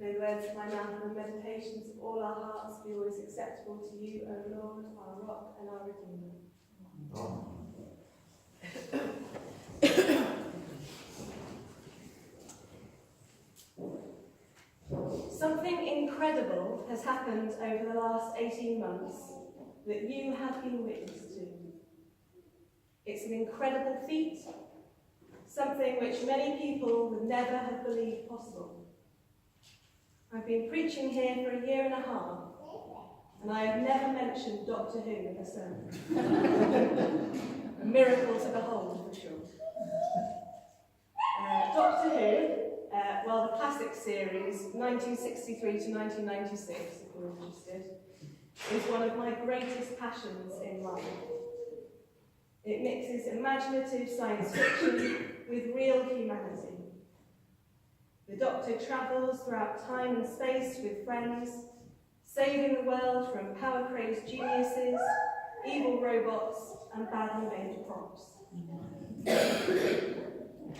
May the words of my mouth and the meditations of all our hearts be always acceptable to you, O Lord, our rock and our Redeemer. Something incredible has happened over the last 18 months that you have been witness to. It's an incredible feat, something which many people would never have believed possible. I've been preaching here for a year and a half, and I have never mentioned Doctor Who in a sermon. A miracle to behold, for sure. Doctor Who, well, the classic series, 1963 to 1996, if you're interested, is one of my greatest passions in life. It mixes imaginative science fiction with real humanity. The Doctor travels throughout time and space with friends, saving the world from power-crazed geniuses, evil robots, and badly made props.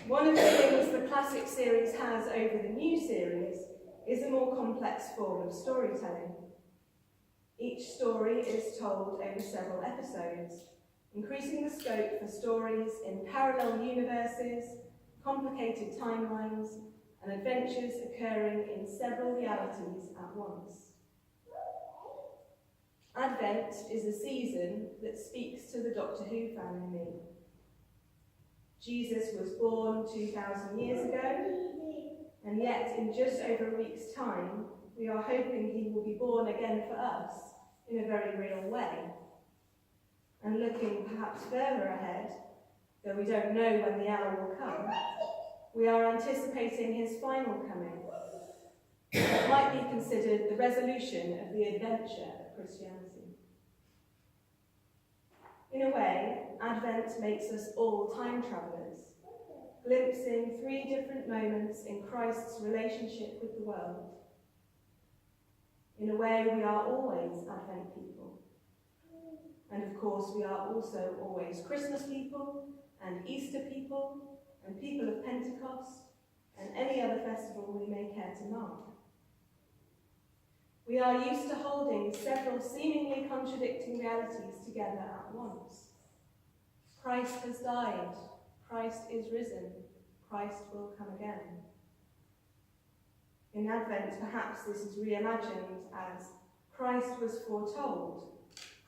One of the things the classic series has over the new series is a more complex form of storytelling. Each story is told over several episodes, increasing the scope for stories in parallel universes, complicated timelines, and adventures occurring in several realities at once. Advent is a season that speaks to the Doctor Who fan in me. Jesus was born 2,000 years ago, and yet in just over a week's time, we are hoping he will be born again for us in a very real way. And looking perhaps further ahead, though we don't know when the hour will come, we are anticipating his final coming. It might be considered the resolution of the adventure of Christianity. In a way, Advent makes us all time travellers, glimpsing 3 different moments in Christ's relationship with the world. In a way, we are always Advent people. And of course, we are also always Christmas people, and Easter people, and people of Pentecost, and any other festival we may care to mark. We are used to holding several seemingly contradicting realities together at once. Christ has died, Christ is risen, Christ will come again. In Advent, perhaps this is reimagined as Christ was foretold,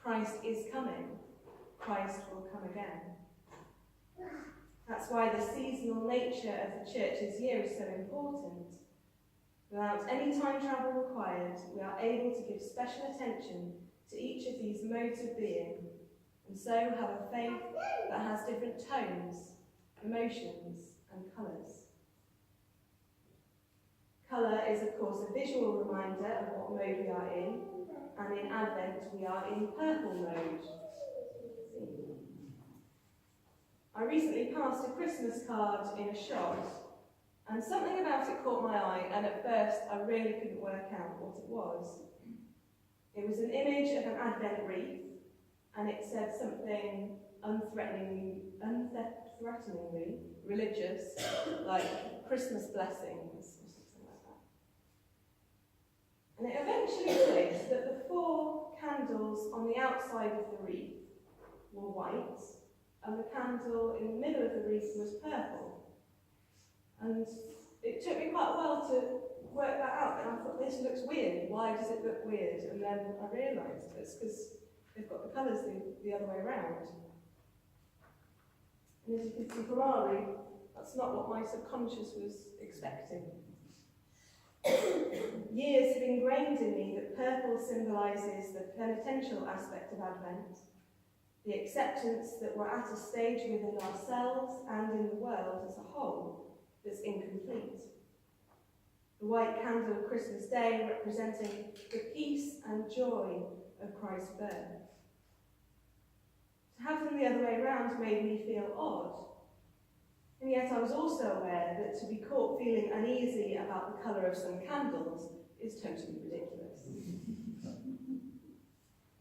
Christ is coming, Christ will come again. That's why the seasonal nature of the church's year is so important. Without any time travel required, we are able to give special attention to each of these modes of being, and so have a faith that has different tones, emotions, and colours. Colour is, of course, a visual reminder of what mode we are in, and in Advent we are in purple mode. I recently passed a Christmas card in a shop, and something about it caught my eye, and at first I really couldn't work out what it was. It was an image of an Advent wreath, and it said something unthreateningly religious, like Christmas blessings, or something like that. And it eventually clicked that the 4 candles on the outside of the wreath were white, and the candle in the middle of the wreath was purple. And it took me quite a while to work that out, and I thought, this looks weird, why does it look weird? And then I realised it's because they've got the colours the other way around. And as you can see from our wreath, that's not what my subconscious was expecting. Years have ingrained in me that purple symbolises the penitential aspect of Advent, the acceptance that we're at a stage within ourselves and in the world as a whole that's incomplete. The white candle of Christmas Day representing the peace and joy of Christ's birth. To have them the other way around made me feel odd. And yet I was also aware that to be caught feeling uneasy about the colour of some candles is totally ridiculous.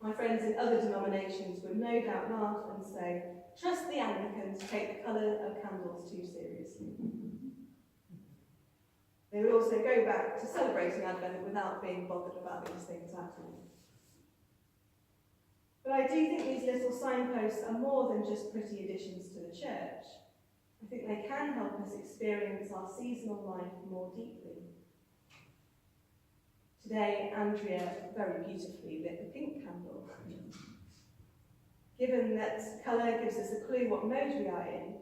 My friends in other denominations would no doubt laugh and say, trust the Anglicans take the colour of candles too seriously. They would also go back to celebrating Advent without being bothered about these things at all. But I do think these little signposts are more than just pretty additions to the church. I think they can help us experience our seasonal life more deeply. Today, Andrea very beautifully lit the pink candle. Given that colour gives us a clue what mode we are in,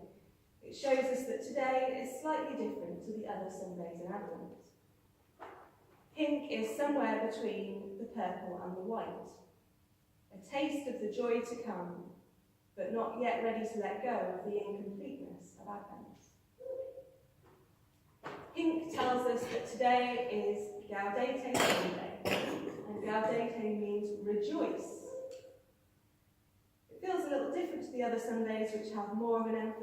it shows us that today is slightly different to the other Sundays in Advent. Pink is somewhere between the purple and the white, a taste of the joy to come, but not yet ready to let go of the incompleteness of Advent. Pink tells us that today is Gaudete Sunday, and Gaudete means rejoice. It feels a little different to the other Sundays, which have more of an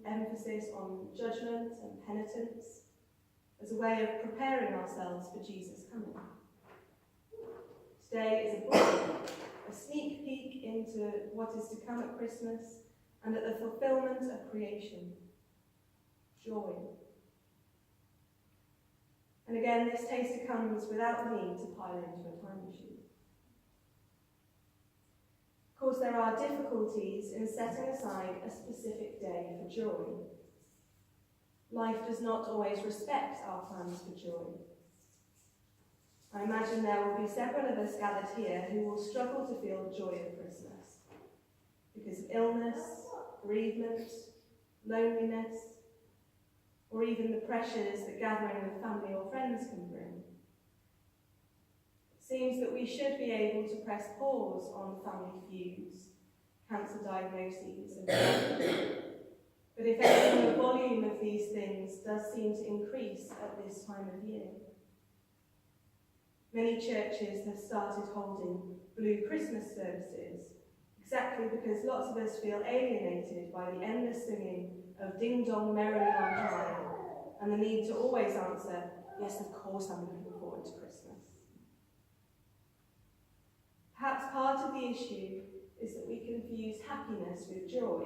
emphasis on judgment and penitence, as a way of preparing ourselves for Jesus' coming. Today is a break, a sneak peek into what is to come at Christmas and at the fulfillment of creation. Joy. And again, this taster comes without the need to pile into a time machine. Of course, there are difficulties in setting aside a specific day for joy. Life does not always respect our plans for joy. I imagine there will be several of us gathered here who will struggle to feel joy at Christmas because of illness, bereavement, loneliness, or even the pressures that gathering with family or friends can bring. It seems that we should be able to press pause on family feuds, cancer diagnoses, and death. But if anything, the volume of these things does seem to increase at this time of year. Many churches have started holding blue Christmas services, exactly because lots of us feel alienated by the endless singing of Ding Dong Merrily on High, and the need to always answer, yes, of course I'm looking forward to Christmas. Perhaps part of the issue is that we confuse happiness with joy.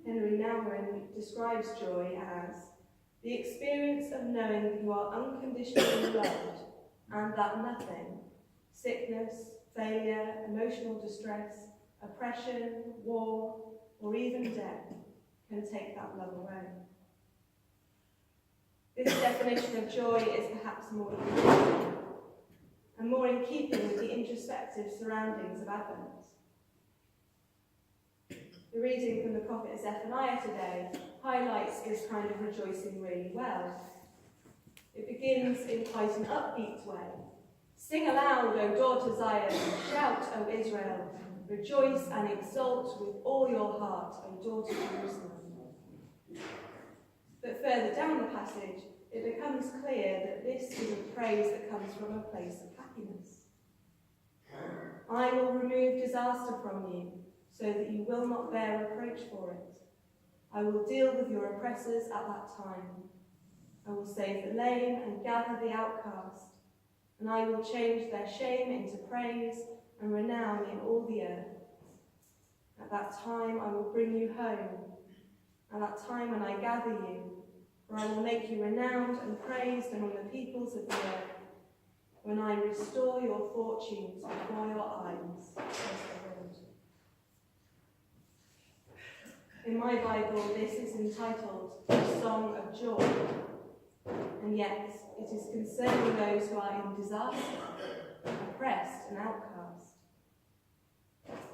Henry Nouwen describes joy as the experience of knowing that you are unconditionally loved and that nothing, sickness, failure, emotional distress, oppression, war, or even death, can take that love away. This definition of joy is perhaps more unique and more in keeping with the introspective surroundings of Advent. The reading from the prophet Zephaniah today highlights this kind of rejoicing really well. It begins in quite an upbeat way. Sing aloud, O daughter Zion, shout, O Israel, rejoice and exult with all your heart, O daughter Jerusalem. But further down the passage, it becomes clear that this is a praise that comes from a place of happiness. I will remove disaster from you, so that you will not bear reproach for it. I will deal with your oppressors at that time. I will save the lame and gather the outcast, and I will change their shame into praise and renown in all the earth. At that time I will bring you home, at that time when I gather you, for I will make you renowned and praised among the peoples of the earth, when I restore your fortunes before your eyes, says the Lord. In my Bible, this is entitled A Song of Joy, and yet it is concerning those who are in disaster, oppressed and outcast.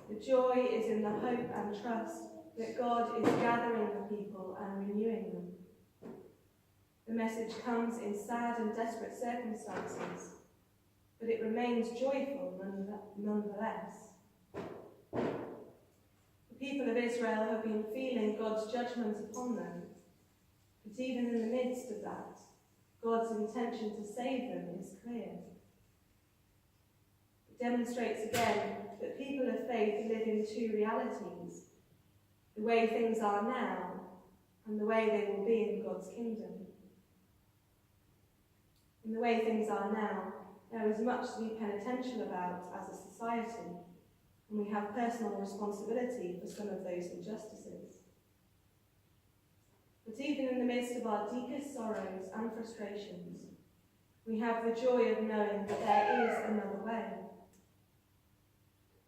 The joy is in the hope and trust that God is gathering the people and renewing them. The message comes in sad and desperate circumstances, but it remains joyful nonetheless. The people of Israel have been feeling God's judgment upon them, but even in the midst of that, God's intention to save them is clear. It demonstrates again that people of faith live in two realities, the way things are now and the way they will be in God's kingdom. In the way things are now, there is much to be penitential about as a society, and we have personal responsibility for some of those injustices. But even in the midst of our deepest sorrows and frustrations, we have the joy of knowing that there is another way.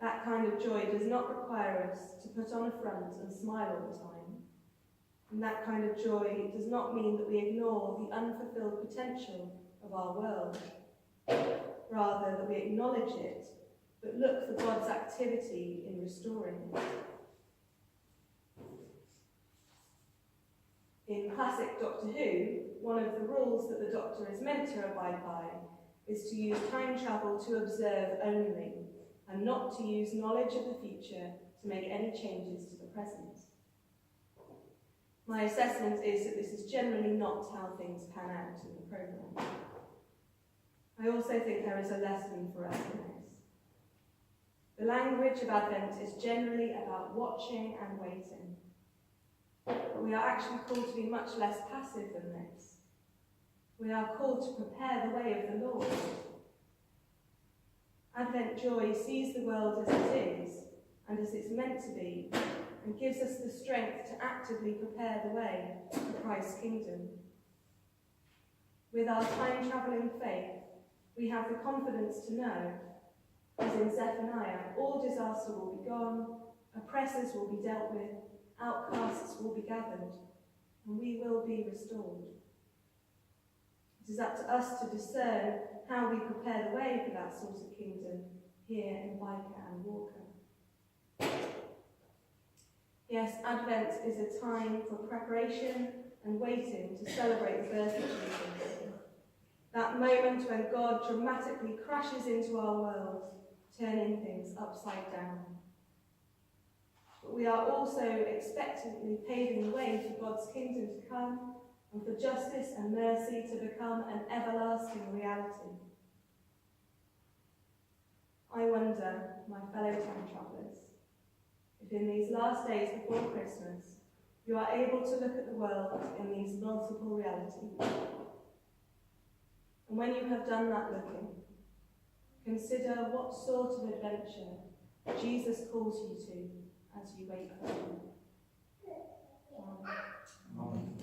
That kind of joy does not require us to put on a front and smile all the time. And that kind of joy does not mean that we ignore the unfulfilled potential of our world. Rather, that we acknowledge it, but look for God's activity in restoring it. In classic Doctor Who, one of the rules that the Doctor is meant to abide by is to use time travel to observe only, and not to use knowledge of the future to make any changes to the present. My assessment is that this is generally not how things pan out in the programme. I also think there is a lesson for us in this. The language of Advent is generally about watching and waiting. But we are actually called to be much less passive than this. We are called to prepare the way of the Lord. Advent joy sees the world as it is and as it's meant to be, and gives us the strength to actively prepare the way for Christ's kingdom. With our time-travelling faith, we have the confidence to know, as in Zephaniah, all disaster will be gone, oppressors will be dealt with, outcasts will be gathered, and we will be restored. It is up to us to discern how we prepare the way for that sort of kingdom here in Byker and Walker. Yes, Advent is a time for preparation and waiting to celebrate the birth of Jesus. That moment when God dramatically crashes into our world, turning things upside down. But we are also expectantly paving the way for God's kingdom to come and for justice and mercy to become an everlasting reality. I wonder, my fellow time travellers, if in these last days before Christmas, you are able to look at the world in these multiple realities. And when you have done that looking, consider what sort of adventure Jesus calls you to as you wait for him. Amen.